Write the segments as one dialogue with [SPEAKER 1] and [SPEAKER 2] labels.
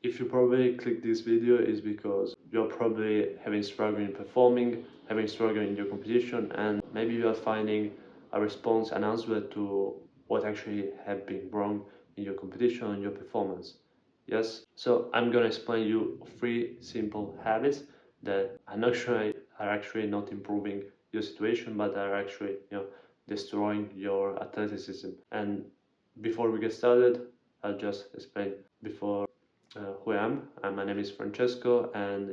[SPEAKER 1] if you probably click this video is because you're probably having struggle in performing, having struggle in your competition, and maybe you are finding a response, an answer to what actually have been wrong in your competition and your performance. Yes, so I'm gonna explain you 3 simple habits that I'm not sure are actually not improving your situation, but are actually destroying your athleticism. And before we get started, I'll just explain before who I am. My name is Francesco, and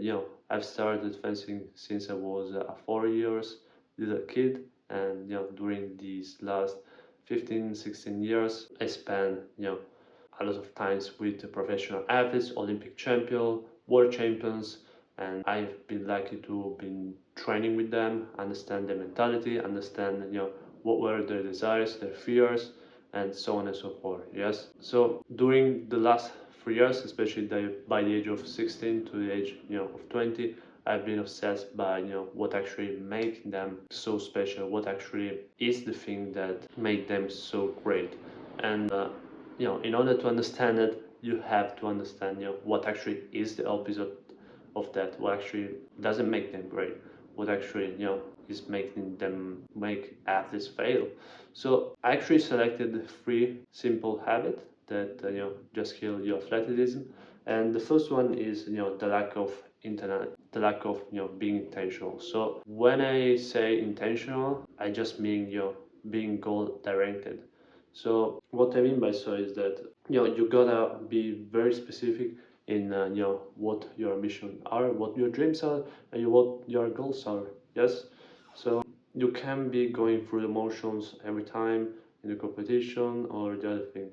[SPEAKER 1] I've started fencing since I was a 4 years little kid, and during these last 15, 16 years, I spent a lot of times with the professional athletes, Olympic champion, world champions, and I've been lucky to be training with them, understand their mentality, understand what were their desires, their fears, and so on and so forth. Yes. So during the last 3 years, especially by the age of 16 to the age of 20, I've been obsessed by what actually make them so special, what actually is the thing that make them so great, and in order to understand it, you have to understand what actually is the opposite of that, what actually doesn't make them great, what actually is making them make athletes fail. So I actually selected the 3 simple habits that just kill your athleticism, and the first one is the lack of internet, the lack of being intentional. So when I say intentional, I just mean being goal directed. So what I mean by so is that you gotta be very specific in what your ambition are, what your dreams are, and what your goals are. Yes, so you can be going through the motions every time in the competition or the other thing.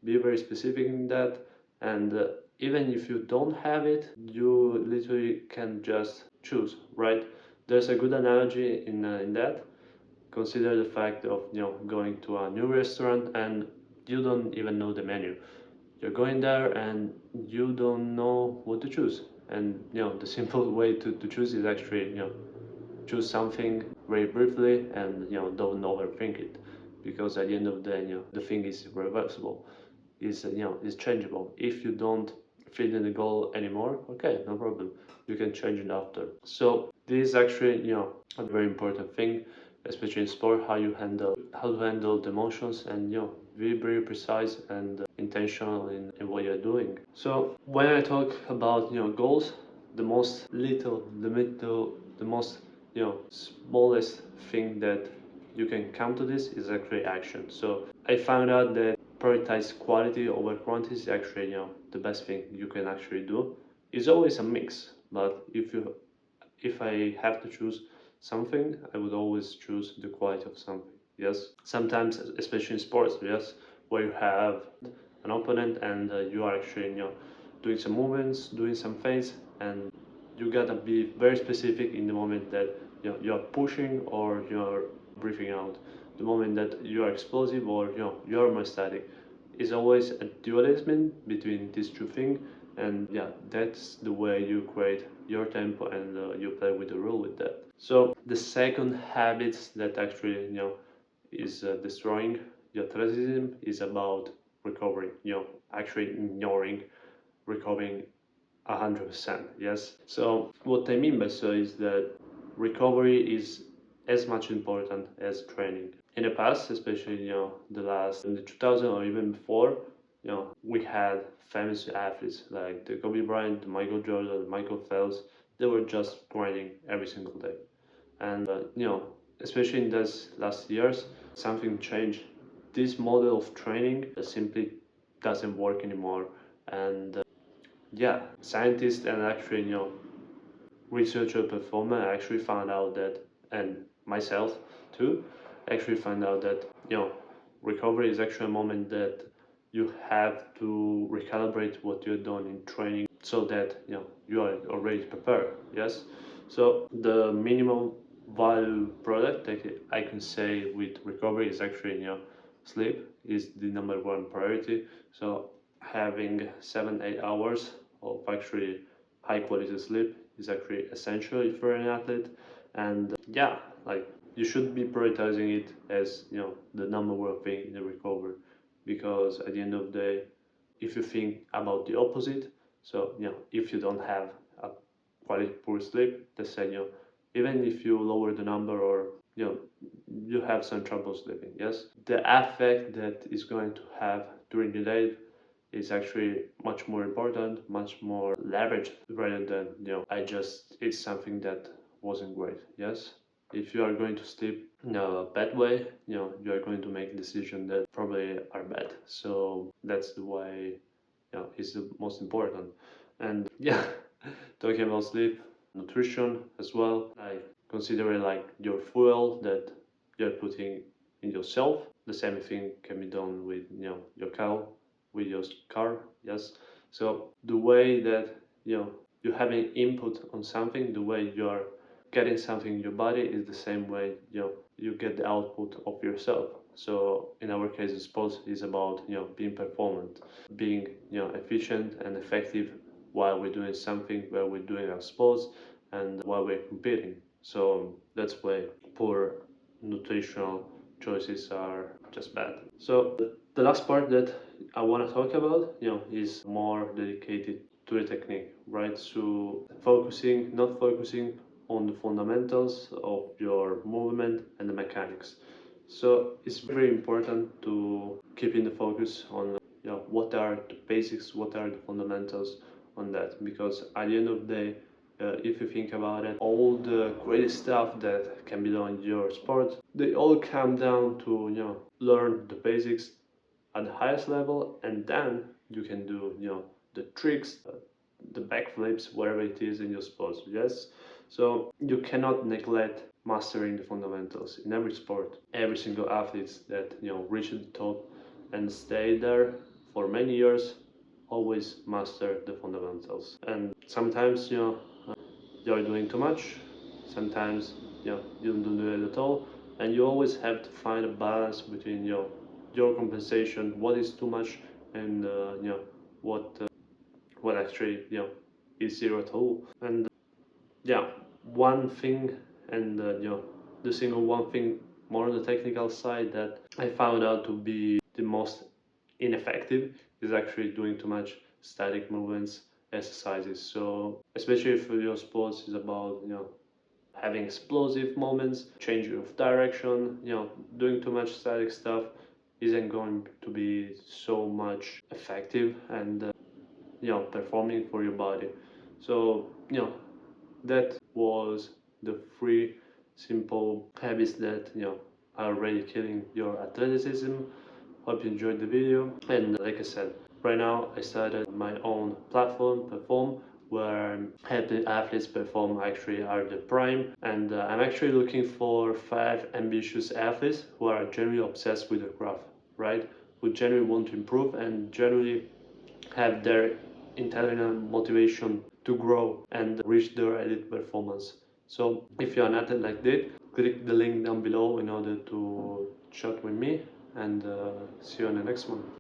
[SPEAKER 1] Be very specific in that, and even if you don't have it, you literally can just choose. Right? There's a good analogy in that. Consider the fact of going to a new restaurant and you don't even know the menu. You're going there and you don't know what to choose, and the simple way to choose is actually choose something very briefly, and don't overthink it, because at the end of the day the thing is reversible, is changeable. If you don't fit in the goal anymore, okay, no problem, you can change it after. So this is actually a very important thing, especially in sport, how to handle the emotions, and be very precise and intentional in what you're doing. So when I talk about goals, the most smallest thing that you can come to this is actually action. So I found out that prioritize quality over quantity is actually the best thing you can actually do. It's always a mix, but if I have to choose something, I would always choose the quality of something. Yes, sometimes, especially in sports, yes, where you have an opponent and you are actually doing some movements, doing some feints, and you gotta be very specific in the moment that you're pushing or you're breathing out. The moment that you are explosive or you're more static. Is always a dualism between these 2 things, and yeah, that's the way you create your tempo, and you play with the rule with that. So the second habit that actually is destroying your athleticism is about recovery. Actually ignoring recovering 100%. Yes. So what I mean by so is that recovery is as much important as training. In the past, especially the last in the 2000 or even before, we had famous athletes like the Kobe Bryant, the Michael Jordan, Michael Phelps. They were just grinding every single day, and especially in those last years, something changed. This model of training simply doesn't work anymore, and yeah, scientists and actually researcher performer actually found out that, and myself too, actually found out that recovery is actually a moment that you have to recalibrate what you're doing in training so that you are already prepared. Yes, so the minimum value product that I can say with recovery is actually sleep is the number 1 priority. So having 7-8 hours of actually high quality sleep is actually essential if you're an athlete, and yeah, like you should be prioritizing it as the number 1 thing in the recovery, because at the end of the day, if you think about the opposite, So if you don't have a quality poor sleep, let's say even if you lower the number or you know you have some trouble sleeping, yes, the effect that is going to have during the day is actually much more important, much more leveraged rather than I just it's something that wasn't great. Yes, if you are going to sleep in a bad way, you are going to make decisions that probably are bad. So that's the way is the most important. And yeah, talking about sleep, nutrition as well, like consider it like your fuel that you're putting in yourself. The same thing can be done with your cow, with your car. Yes. So the way that you're having input on something, the way you're getting something in your body is the same way you get the output of yourself. So in our case, sports is about being performant, being efficient and effective while we're doing something, where we're doing our sports and while we're competing. So that's why poor nutritional choices are just bad. So the last part that I want to talk about, is more dedicated to the technique, right? So not focusing on the fundamentals of your movement and the mechanics. So it's very important to keep in the focus on what are the basics, what are the fundamentals on that, because at the end of the day, if you think about it, all the great stuff that can be done in your sport, they all come down to learn the basics at the highest level, and then you can do the tricks, the backflips, wherever it is in your sports. Yes, so you cannot neglect mastering the fundamentals in every sport. Every single athlete that reach the top and stay there for many years always master the fundamentals. And sometimes you're doing too much, sometimes you don't do it at all, and you always have to find a balance between your compensation, what is too much, and what what actually is zero at all. And yeah, one thing, and the single one thing more on the technical side that I found out to be the most ineffective is actually doing too much static movements exercises. So especially if your sports is about having explosive moments, changing of direction, doing too much static stuff isn't going to be so much effective and performing for your body. So that was the three simple habits that are really killing your athleticism. Hope you enjoyed the video. And like I said, right now I started my own platform, Perform, where I'm helping athletes perform actually at the prime. And I'm actually looking for 5 ambitious athletes who are genuinely obsessed with the craft, right? Who genuinely want to improve and genuinely have their internal motivation to grow and reach their elite performance. So if you're an athlete like that, click the link down below in order to chat with me, and see you on the next one.